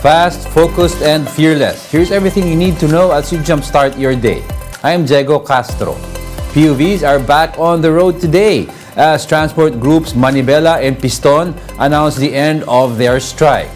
Fast, focused, and fearless. Here's everything you need to know as you jumpstart your day. I am Diego Castro. PUVs are back on the road today as transport groups Manibela and Piston announced the end of their strike.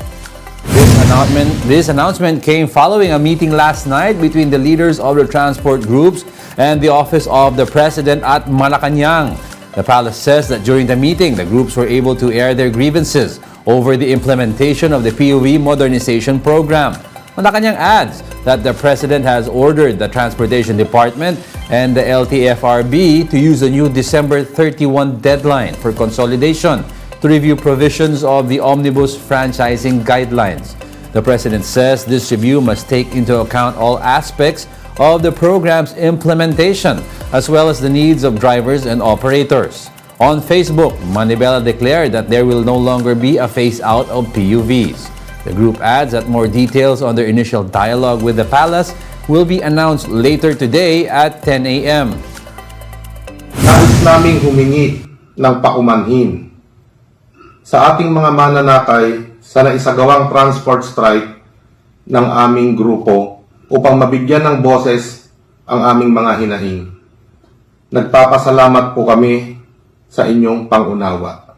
This announcement came following a meeting last night between the leaders of the transport groups and the Office of the President at Malacanang. The palace says that during the meeting, the groups were able to air their grievances over the implementation of the PUV modernization program. Malacanang adds that the President has ordered the Transportation Department and the LTFRB to use the new December 31 deadline for consolidation to review provisions of the Omnibus Franchising Guidelines. The President says this review must take into account all aspects of the program's implementation, as well as the needs of drivers and operators. On Facebook, Manibela declared that there will no longer be a phase-out of PUVs. The group adds that more details on their initial dialogue with the palace will be announced later today at 10 a.m. Nais naming humingi ng paumanhin sa ating mga mananakay sa naisagawang transport strike ng aming grupo upang mabigyan ng boses ang aming mga hinahing. Nagpapasalamat po kami sa inyong pangunawa.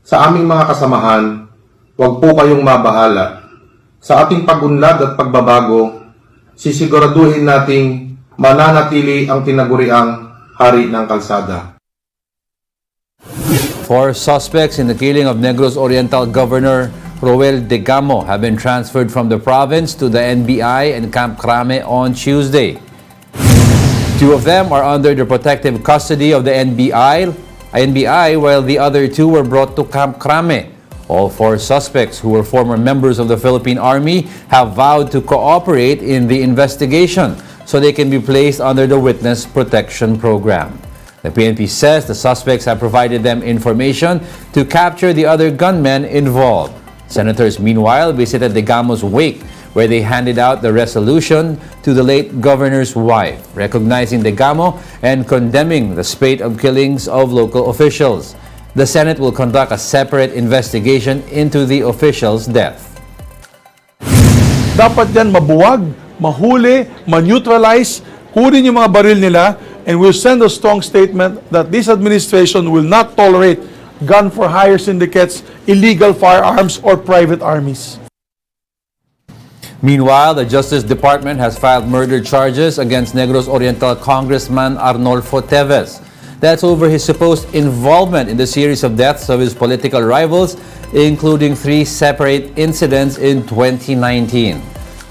Sa aming mga kasamahan, huwag po kayong mabahala. Sa ating pagunlad at pagbabago, sisiguraduhin nating mananatili ang tinaguriang hari ng kalsada. 4 suspects in the killing of Negros Oriental Governor Roel Degamo have been transferred from the province to the NBI and Camp Crame on Tuesday. 2 of them are under the protective custody of the NBI, while the other 2 were brought to Camp Crame. All 4 suspects, who were former members of the Philippine Army, have vowed to cooperate in the investigation so they can be placed under the Witness Protection Program. The PNP says the suspects have provided them information to capture the other gunmen involved. Senators, meanwhile, visited Degamo's wake, where they handed out the resolution to the late governor's wife, recognizing Degamo and condemning the spate of killings of local officials. The Senate will conduct a separate investigation into the official's death. Dapat yan mabuwag, mahuli, ma-neutralize, kunin yung mga baril nila, and we'll send a strong statement that this administration will not tolerate gun-for-hire syndicates, illegal firearms, or private armies. Meanwhile, the Justice Department has filed murder charges against Negros Oriental Congressman Arnolfo Teves. That's over his supposed involvement in the series of deaths of his political rivals, including 3 separate incidents in 2019.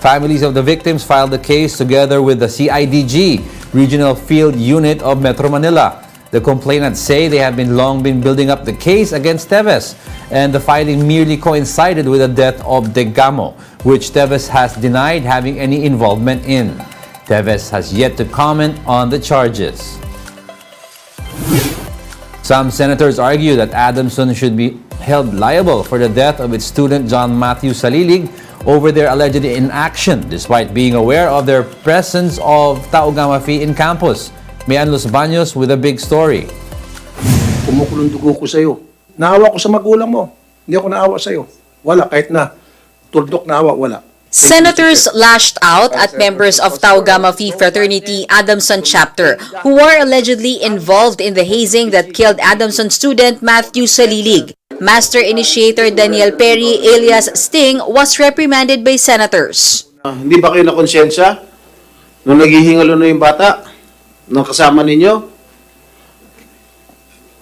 Families of the victims filed the case together with the CIDG, Regional Field Unit of Metro Manila. The complainants say they have long been building up the case against Teves, and the filing merely coincided with the death of Degamo, which Teves has denied having any involvement in. Teves has yet to comment on the charges. Some senators argue that Adamson should be held liable for the death of its student John Matthew Salilig over their alleged inaction despite being aware of their presence of Tau Gamma Phi in campus. Mian Los Baños with a big story. Kumukulong dugo ko sa'yo. Naawa ko sa magulang mo. Hindi ako naawa sa'yo. Wala, kahit na tuldok na awa, wala. Senators lashed out at members of Tau Gamma Phi Fraternity Adamson chapter who were allegedly involved in the hazing that killed Adamson student Matthew Salilig. Master Initiator Daniel Perry alias Sting was reprimanded by senators. Hindi ba kayo nakonsensya nung naghihingalo na yung bata ng kasama ninyo?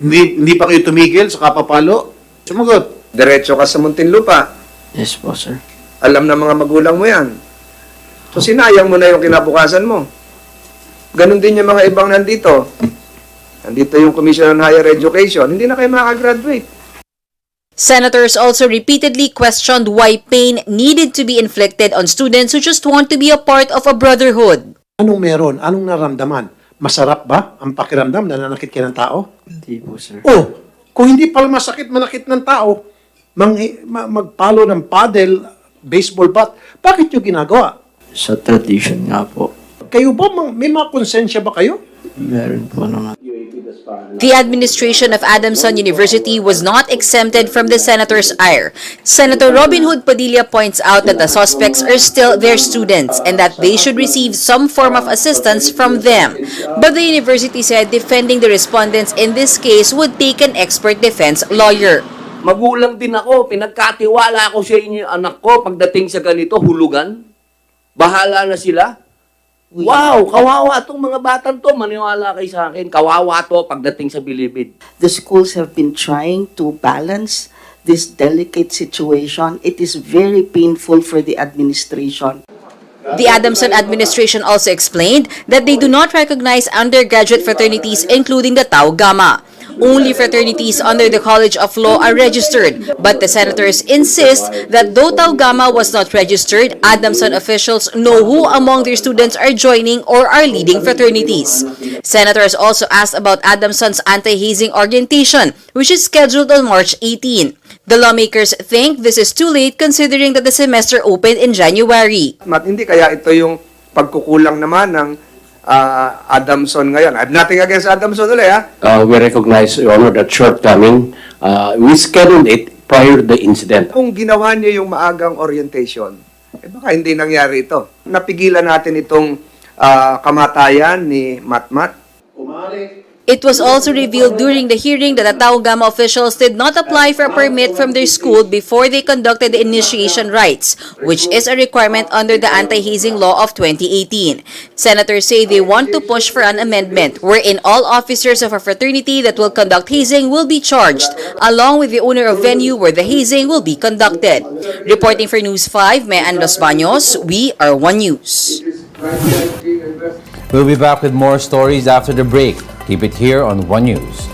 Hindi pa kayo tumigil sa kapapalo? Sumagot. Diretso ka sa Muntinlupa. Yes po, sir. Alam ng mga magulang mo yan. So sinayang mo na yung kinabukasan mo. Ganon din yung mga ibang nandito. Nandito yung Commission on Higher Education. Hindi na kayo makagraduate. Senators also repeatedly questioned why pain needed to be inflicted on students who just want to be a part of a brotherhood. Anong meron? Anong naramdaman? Masarap ba ang pakiramdam na nanakit ka ng tao? Hindi po, sir. Oh, kung hindi pala manakit ng tao, magpalo ng paddle, baseball bat, bakit nyo ginagawa? Sa tradition nga po. Kayo ba, may mga konsensya ba kayo? Meron po naman. The administration of Adamson University was not exempted from the senator's ire. Senator Robin Hood Padilla points out that the suspects are still their students and that they should receive some form of assistance from them. But the university said defending the respondents in this case would take an expert defense lawyer. Magulang din ako, pinagkatiwala ako sa inyo anak ko pagdating sa ganito, hulugan. Bahala na sila. Wow, kawawa itong mga batang to. Maniwala kayo sa akin, kawawa to pagdating sa bilibid. The schools have been trying to balance this delicate situation. It is very painful for the administration. The Adamson administration also explained that they do not recognize undergraduate fraternities, including the Tau Gamma. Only fraternities under the College of Law are registered, but the senators insist that though Tau Gamma was not registered, Adamson officials know who among their students are joining or are leading fraternities. Senators also asked about Adamson's anti-hazing orientation, which is scheduled on March 18. The lawmakers think this is too late considering that the semester opened in January. Hindi kaya ito yung pagkukulang naman ng Adamson ngayon. I have nothing against Adamson ulit, ha? We recognize, Your Honor, that shortcoming. We scheduled it prior to the incident. Kung ginawa niyo yung maagang orientation, baka hindi nangyari ito. Napigilan natin itong kamatayan ni Matmat. It was also revealed during the hearing that the Tau Gamma officials did not apply for a permit from their school before they conducted the initiation rites, which is a requirement under the anti-hazing law of 2018. Senators say they want to push for an amendment wherein all officers of a fraternity that will conduct hazing will be charged, along with the owner of venue where the hazing will be conducted. Reporting for News 5, Mean Los Baños, we are One News. We'll be back with more stories after the break. Keep it here on One News.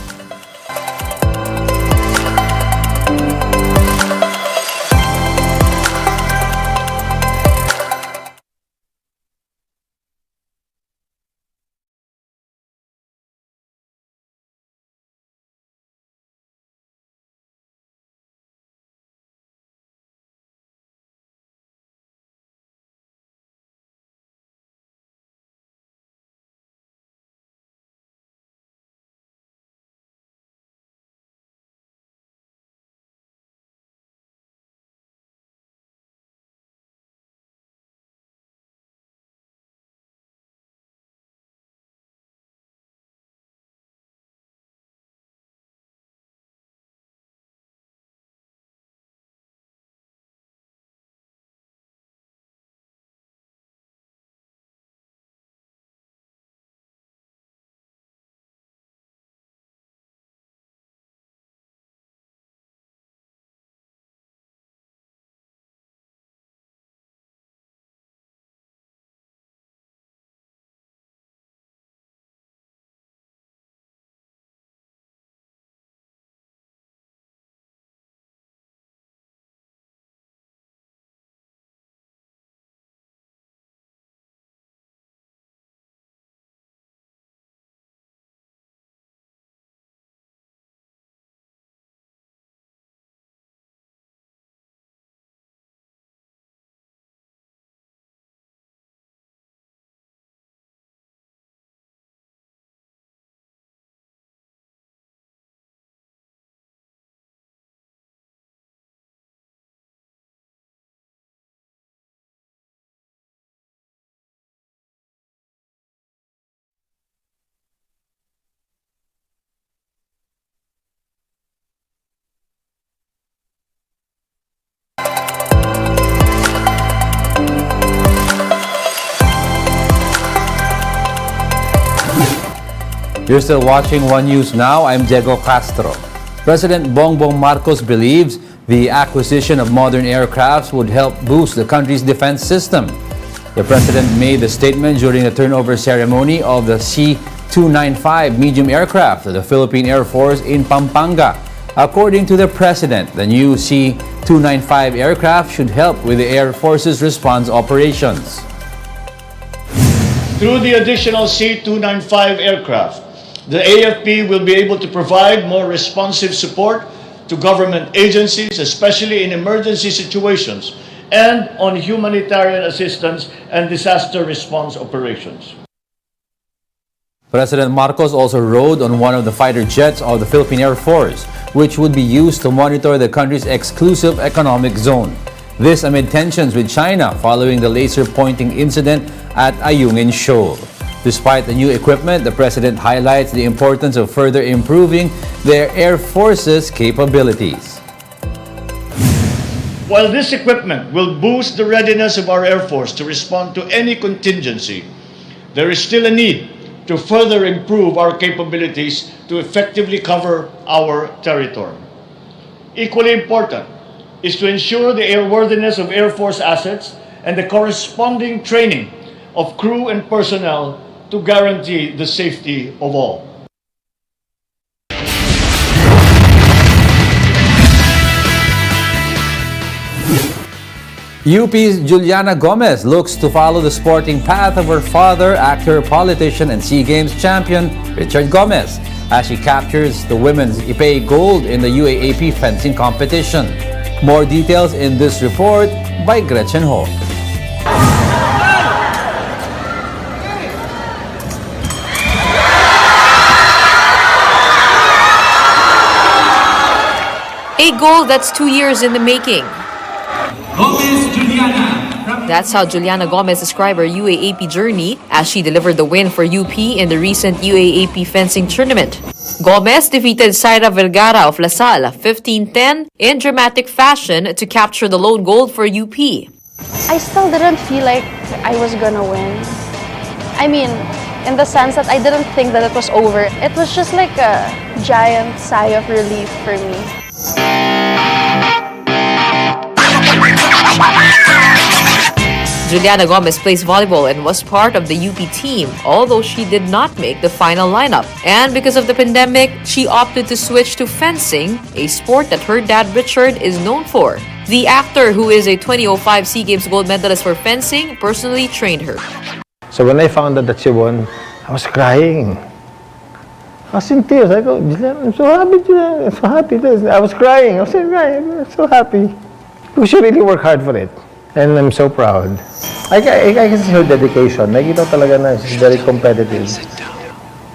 You're still watching One News Now. I'm Diego Castro. President Bongbong Marcos believes the acquisition of modern aircrafts would help boost the country's defense system. The president made the statement during the turnover ceremony of the C-295 medium aircraft of the Philippine Air Force in Pampanga. According to the president, the new C-295 aircraft should help with the Air Force's response operations. Through the additional C-295 aircraft, the AFP will be able to provide more responsive support to government agencies, especially in emergency situations, and on humanitarian assistance and disaster response operations. President Marcos also rode on one of the fighter jets of the Philippine Air Force, which would be used to monitor the country's exclusive economic zone. This amid tensions with China following the laser-pointing incident at Ayungin Shoal. Despite the new equipment, the President highlights the importance of further improving their Air Force's capabilities. While this equipment will boost the readiness of our Air Force to respond to any contingency, there is still a need to further improve our capabilities to effectively cover our territory. Equally important is to ensure the airworthiness of Air Force assets and the corresponding training of crew and personnel to guarantee the safety of all. UP's Juliana Gomez looks to follow the sporting path of her father, actor, politician, and SEA Games champion Richard Gomez, as she captures the women's Ipay gold in the UAAP fencing competition. More details in this report by Gretchen Ho. A goal that's 2 years in the making. That's how Juliana Gomez described her UAAP journey as she delivered the win for UP in the recent UAAP fencing tournament. Gomez defeated Zaira Vergara of La Salle 15-10 in dramatic fashion to capture the lone gold for UP. I still didn't feel like I was gonna win. I mean, in the sense that I didn't think that it was over. It was just like a giant sigh of relief for me. Juliana Gomez plays volleyball and was part of the UP team, although she did not make the final lineup. And because of the pandemic, she opted to switch to fencing, a sport that her dad Richard is known for. The actor, who is a 2005 SEA Games gold medalist for fencing, personally trained her. So when I found out that she won, I was crying. I was in tears. I go, I'm so happy, I'm so happy. I was crying. I was crying. I'm so happy. Because she really worked hard for it. And I'm so proud. I can see her dedication. Nakita talaga na she's very competitive.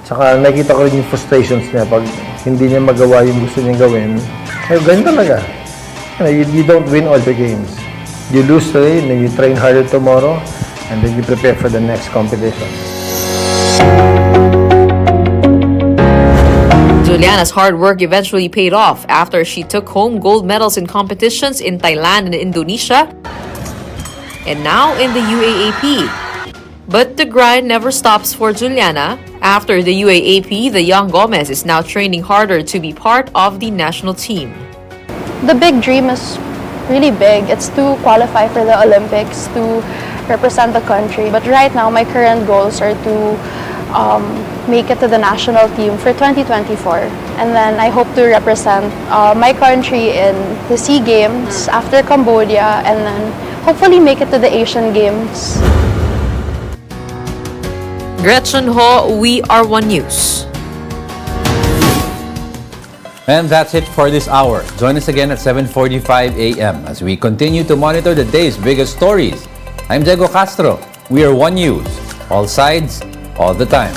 Tsaka nakita ko rin yung frustrations niya pag hindi niya magawa yung gusto niyang gawin. Ay, ganun talaga. You don't win all the games. You lose today, and then you train harder tomorrow, and then you prepare for the next competition. Juliana's hard work eventually paid off after she took home gold medals in competitions in Thailand and Indonesia, and now in the UAAP. But the grind never stops for Juliana. After the UAAP, the young Gomez is now training harder to be part of the national team. The big dream is really big. It's to qualify for the Olympics, to represent the country. But right now, my current goals are to make it to the national team for 2024. And then I hope to represent my country in the SEA Games after Cambodia, and then hopefully make it to the Asian Games. Gretchen Ho, We Are One News. And that's it for this hour. Join us again at 7:45 a.m. as we continue to monitor the day's biggest stories. I'm Diego Castro. We are One News. All sides, all the time.